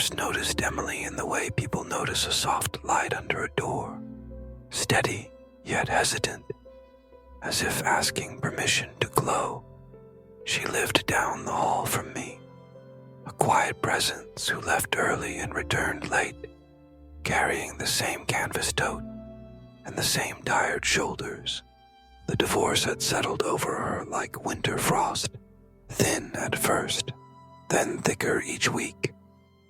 first noticed Emily in the way people notice a soft light under a door, steady yet hesitant, as if asking permission to glow. She lived down the hall from me, a quiet presence who left early and returned late, carrying the same canvas tote and the same tired shoulders. The divorce had settled over her like winter frost, thin at first, then thicker each week,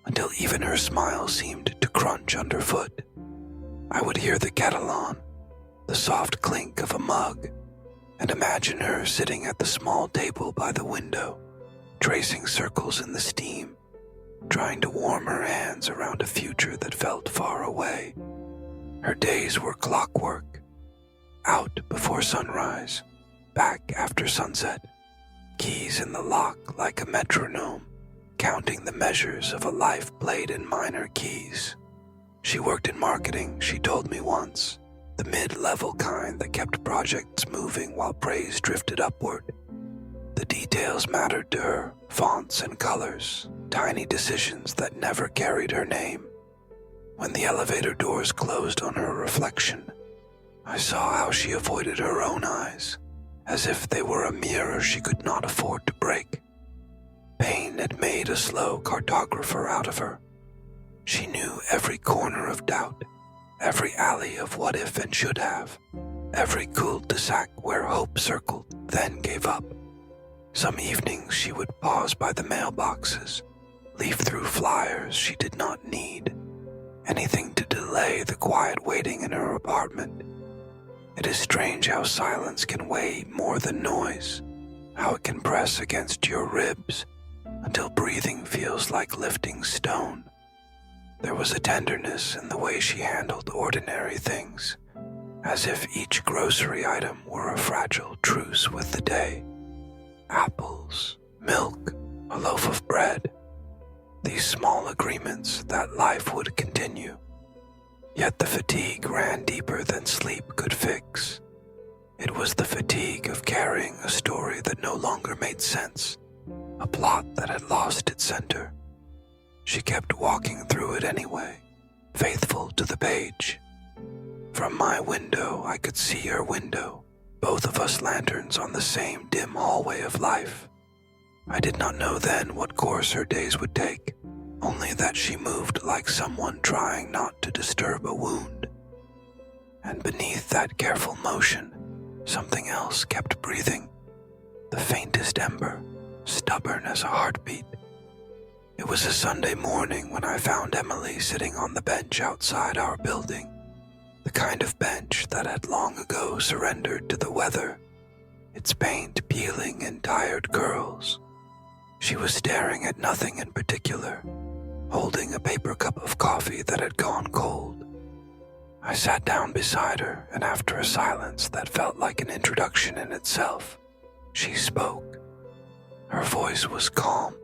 until even her smile seemed to crunch underfoot. I would hear the kettle on, the soft clink of a mug, and imagine her sitting at the small table by the window, tracing circles in the steam, trying to warm her hands around a future that felt far away. Her days were clockwork, out before sunrise, back after sunset, keys in the lock like a metronome, counting the measures of a life played in minor keys. She worked in marketing, she told me once, the mid-level kind that kept projects moving while praise drifted upward. The details mattered to her, fonts and colors, tiny decisions that never carried her name. When the elevator doors closed on her reflection, I saw how she avoided her own eyes, as if they were a mirror she could not afford to break. Pain had made a slow cartographer out of her. She knew every corner of doubt, every alley of what if and should have, every cul-de-sac where hope circled, then gave up. Some evenings she would pause by the mailboxes, leaf through flyers she did not need, anything to delay the quiet waiting in her apartment. It is strange how silence can weigh more than noise, how it can press against your ribs until breathing feels like lifting stone. There was a tenderness in the way she handled ordinary things, as if each grocery item were a fragile truce with the day. Apples, milk, a loaf of bread. These small agreements that life would continue. Yet the fatigue ran deeper than sleep could fix. It was the fatigue of carrying a story that no longer made sense, a plot that had lost its center. She kept walking through it anyway, faithful to the page. From my window, I could see her window, both of us lanterns on the same dim hallway of life. I did not know then what course her days would take, only that she moved like someone trying not to disturb a wound. And beneath that careful motion, something else kept breathing, the faintest ember, stubborn as a heartbeat. It was a Sunday morning when I found Emily sitting on the bench outside our building, the kind of bench that had long ago surrendered to the weather, its paint peeling in tired curls. She was staring at nothing in particular, holding a paper cup of coffee that had gone cold. I sat down beside her, and after a silence that felt like an introduction in itself, she spoke. Her voice was calm,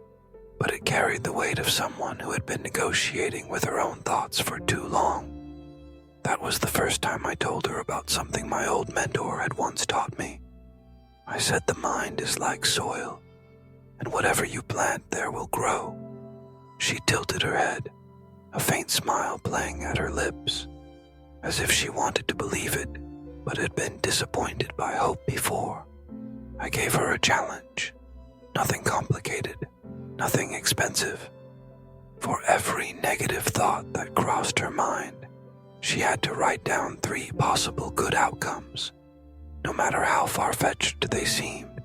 but it carried the weight of someone who had been negotiating with her own thoughts for too long. That was the first time I told her about something my old mentor had once taught me. I said the mind is like soil, and whatever you plant there will grow. She tilted her head, a faint smile playing at her lips, as if she wanted to believe it, but had been disappointed by hope before. I gave her a challenge. Nothing complicated, nothing expensive. For every negative thought that crossed her mind, she had to write down 3 possible good outcomes, no matter how far-fetched they seemed.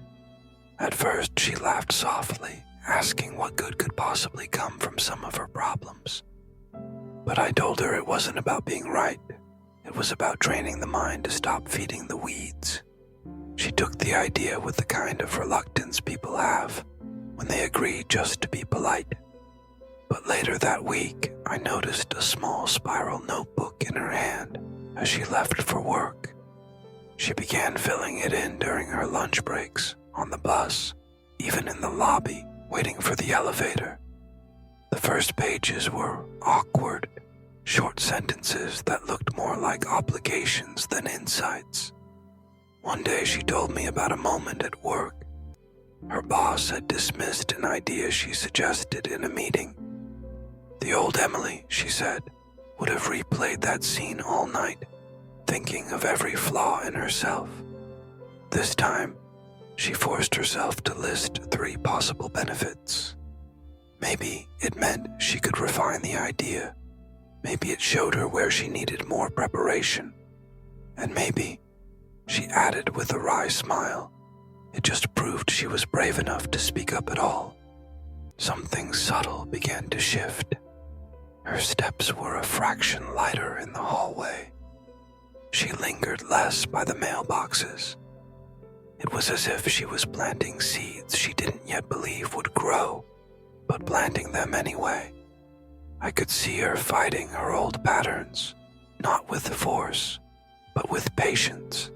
At first, she laughed softly, asking what good could possibly come from some of her problems. But I told her it wasn't about being right. It was about training the mind to stop feeding the weeds. She took the idea with the kind of reluctance people have when they agree just to be polite. But later that week, I noticed a small spiral notebook in her hand as she left for work. She began filling it in during her lunch breaks, on the bus, even in the lobby, waiting for the elevator. The first pages were awkward, short sentences that looked more like obligations than insights. One day she told me about a moment at work. Her boss had dismissed an idea she suggested in a meeting. The old Emily, she said, would have replayed that scene all night, thinking of every flaw in herself. This time, she forced herself to list 3 possible benefits. Maybe it meant she could refine the idea. Maybe it showed her where she needed more preparation. And maybe, she added with a wry smile, it just proved she was brave enough to speak up at all. Something subtle began to shift. Her steps were a fraction lighter in the hallway. She lingered less by the mailboxes. It was as if she was planting seeds she didn't yet believe would grow, but planting them anyway. I could see her fighting her old patterns, not with force, but with patience.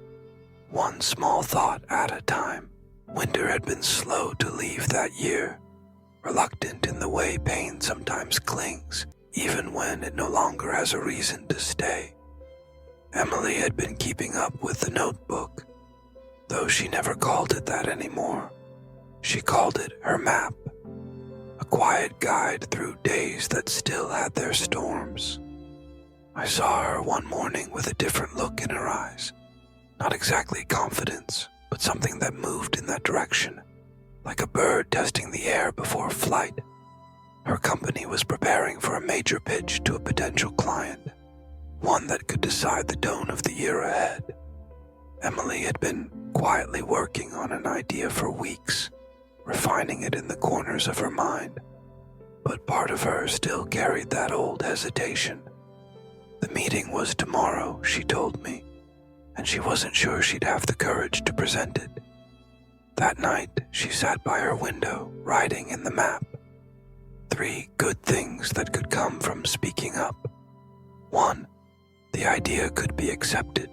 One small thought at a time. Winter had been slow to leave that year, reluctant in the way pain sometimes clings, even when it no longer has a reason to stay. Emily had been keeping up with the notebook, though she never called it that anymore. She called it her map, a quiet guide through days that still had their storms. I saw her one morning with a different look in her eyes. Not exactly confidence, but something that moved in that direction, like a bird testing the air before flight. Her company was preparing for a major pitch to a potential client, one that could decide the tone of the year ahead. Emily had been quietly working on an idea for weeks, refining it in the corners of her mind, but part of her still carried that old hesitation. The meeting was tomorrow, she told me, and she wasn't sure she'd have the courage to present it. That night, she sat by her window, writing in the map. 3 good things that could come from speaking up. 1, the idea could be accepted.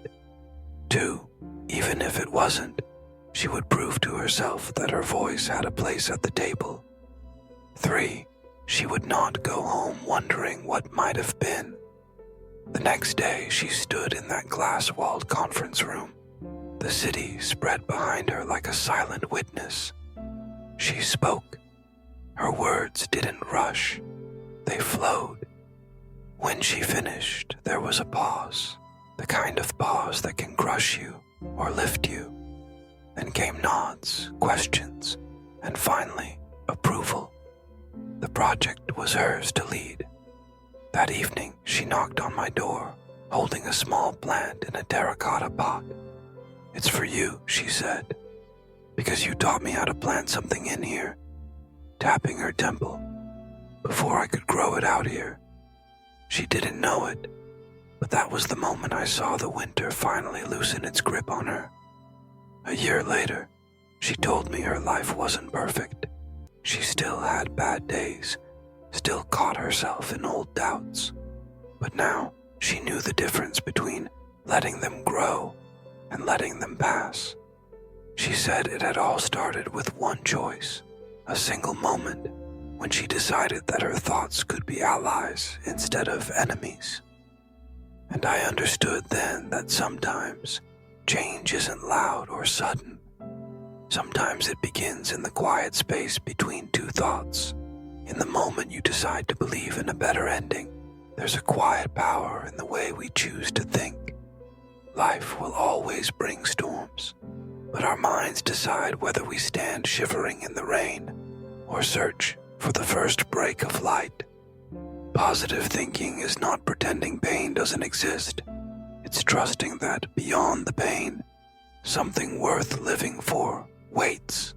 2, even if it wasn't, she would prove to herself that her voice had a place at the table. 3, she would not go home wondering what might have been. The next day, she stood in that glass-walled conference room. The city spread behind her like a silent witness. She spoke. Her words didn't rush. They flowed. When she finished, there was a pause, the kind of pause that can crush you or lift you. Then came nods, questions, and finally, approval. The project was hers to lead. That evening, she knocked on my door, holding a small plant in a terracotta pot. "It's for you," she said, "because you taught me how to plant something in here," tapping her temple, "before I could grow it out here." She didn't know it, but that was the moment I saw the winter finally loosen its grip on her. A year later, she told me her life wasn't perfect. She still had bad days, still caught herself in old doubts. But now she knew the difference between letting them grow and letting them pass. She said it had all started with one choice, a single moment, when she decided that her thoughts could be allies instead of enemies. And I understood then that sometimes change isn't loud or sudden. Sometimes it begins in the quiet space between 2 thoughts. In the moment you decide to believe in a better ending, there's a quiet power in the way we choose to think. Life will always bring storms, but our minds decide whether we stand shivering in the rain or search for the first break of light. Positive thinking is not pretending pain doesn't exist. It's trusting that beyond the pain, something worth living for waits.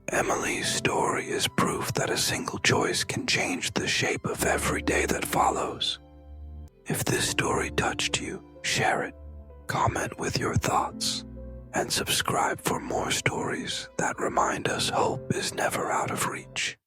Emily's story is proof that a single choice can change the shape of every day that follows. If this story touched you, share it, comment with your thoughts, and subscribe for more stories that remind us hope is never out of reach.